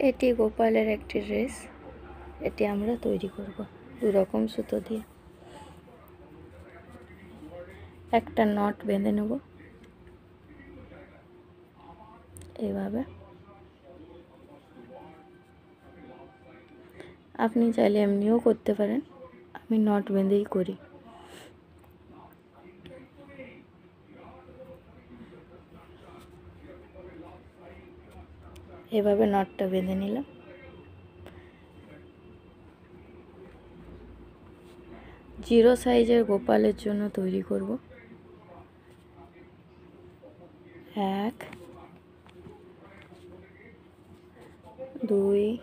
এটি গোপালের একটি ড্রেস। এটি আমরা তৈরি করব 2 রকম সুতো দিয়ে। একটা নট বেঁধে নেব এইভাবে। আপনি চাইলে এমনিও করতে পারেন, আমি নট বেঁধেই করি। এভাবে নটটা বেঁধে নিলাম। জিরো সাইজের গোপালের জন্য তৈরি করব। 1 2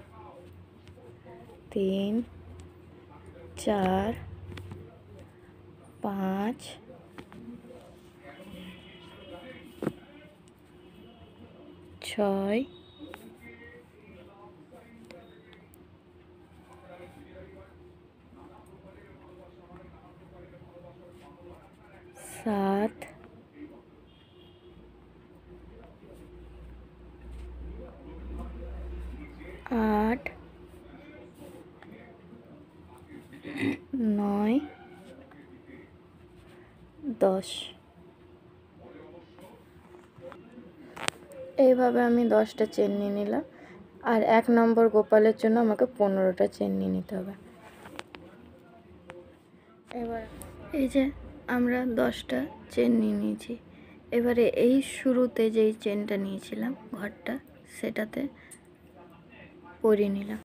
3 4 5 6 7 8 9 10। এইভাবে আমি 10টা চেন নিয়ে নিলাম। আর 1 নম্বর গোপালের জন্য আমাকে 15টা চেন নিয়ে নিতে হবে। এবার এই যে আমরা 10টা চেন নিয়ে নিয়েছি। এবারে এই শুরুতে যেই চেনটা নিয়েছিলাম ঘরটা, সেটাতে পরিয়ে নিলাম।